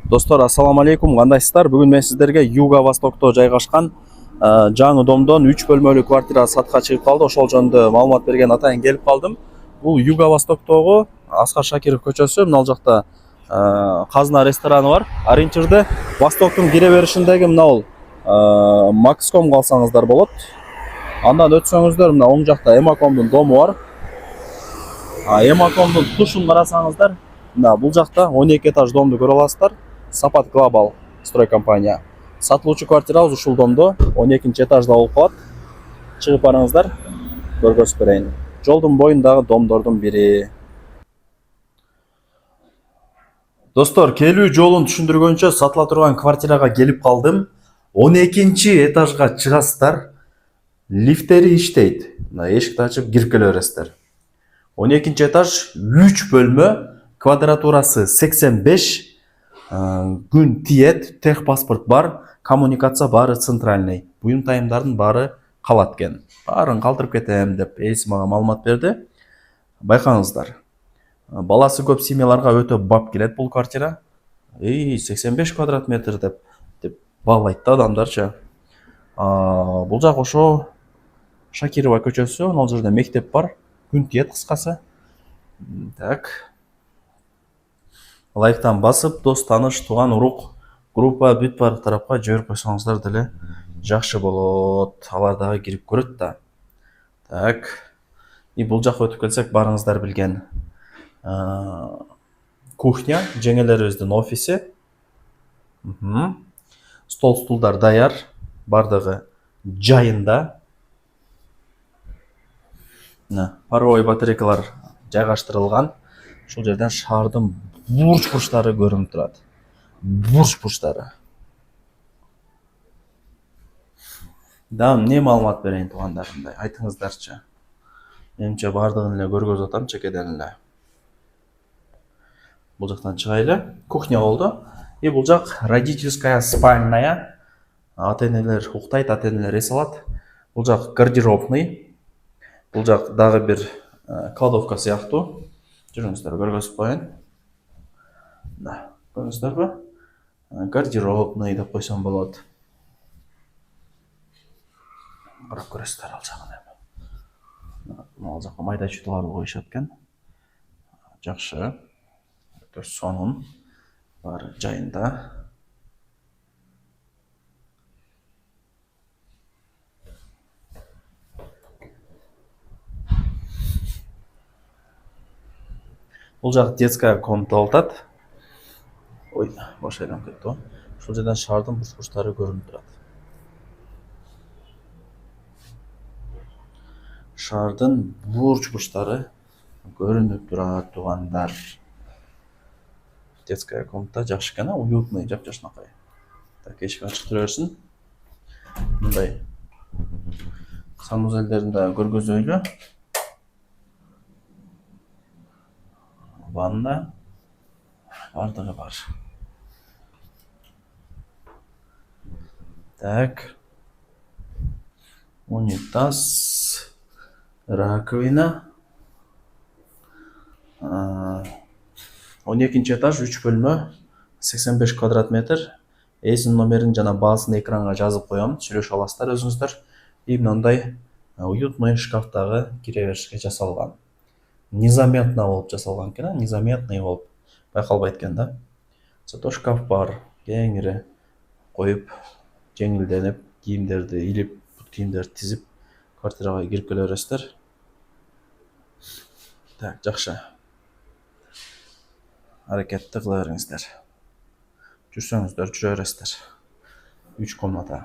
Достор, ассаламу алейкум, кандайсыздар? Бүгүн мен сиздерге Юго Востокто жайгашкан жаңы домдон 3 бөлмөлүү квартира сатка чыгып калды. Ошол жөнүндө маалымат берген атайын келип калдым. Бул Юго Востоктогу Аскар Шакиров көчөсү. Мына жакта Казына рестораны бар. Ориентирде Востоктун кире беришиндеги мына Макском калсаңыздар болот. Андан өтсөңүздөр мына оң жакта Эмакомдун дому бар. Эмакомдун тушун карасаңыздар, мына бул жакта 12 этаж домду көрө аласыздар. Сапат Глобал строй компания. Сатылуучу квартирабыз ушул домдо 12-нчи этажда болуп калат. Чыгып барыңыздар, көргөзүп берейин. Жолдун боюндагы домдордун бири. Достор, келүү жолун түшүндүргөнчө сатыла турган квартирага келип калдым. 12-нчи этажга чыгасыздар. Лифтери иштейт. Мына эшикти ачып кирип келе бересиздер. 12-нчи этаж 3 бөлмө, квадратурасы 85, күн тиет, техпаспорт бар, коммуникация бары центральный. Буюм тайымдардын бары калат экен. Барын калтырып кетем деп эси мага маалымат берди. Байкаңыздар. Баласы көп семьяларга өтө бап келет бул квартира. 85 квадрат метр деп баалайт да адамдарчы. Бул жак ошо Шакирова көчөсү, ал жерде мектеп бар. Күн тиет кыскасы. Так. Лайктан басып, дос, таныш, туган, урук, группа бүт бар тарапка жиберип койсоңуздар деле жакшы болот. Алар дагы кирип көрөт да. Так. Бул жакка өтүп келсек, барыңыздар билген кухня, жеңелерибиздин офиси. Стол, стулдар даяр, бардыгы жайында. Паровой батарейкалар жайгаштырылган. Ушул жерден шаардын бурч-бурчтары көрүнүп турат. Бурч-бурчтары. Да, эмне маалымат берейин туугандарымдай, айтыңыздарчы. Менимче бардыгын эле көргөзүп атам чекеден эле. Бул жактан чыгайлы. Кухня болду. Бул жак родительская спальная. Ата-энелер уктайт, ата-энелер эс алат. Бул жак гардеробный. Бул жак дагы бир кладовка сыяктуу. Жүрүңүздөр, көргөзүп коеюн. Да, көрдүңүздөрбү? Гардеробный деп койсом болот. Карап көрөсүздөр ал жагын эми. Ал жакка майда чутуларды коюшат экен. Жакшы. Өтө сонун. Баары жайында. Бул жак детская комната болуп атат. Ой, бош айдан кетти. Ушул жерден шаардын бурч-бурчтары көрүнүп турат. Шаардын бурч-бурчтары көрүнүп турат, туугандар. Детская комната жакшы экен, уютный, жап-жашнакай. Так, эшик ачык тура берсин. Мындай санузелдерин да көргөзөйлү. Ванна бардыгы бар. Так. Унитаз, раковина. 12-нчи этаж, 3 бөлмө, 85 квадрат метр. Эсинин номерин жана баасын экранга жазып коем, сүйлөшө аласыздар өзүңүздөр. Мындай уютный шкафтагы кире беришке жасалган. Незаметно болуп жасалган экен, незаметный болуп байкалбайт экен да. Зато шкаф бар, кеңири коюп, жеңилденип, кийимдерди илип, кийимдерди тизип, квартирага кирип келе бересиздер. Так, жакшы. Аракетти кыла бериңиздер. Жүрсөңүздөр, жүрө бересиздер. 3 комната.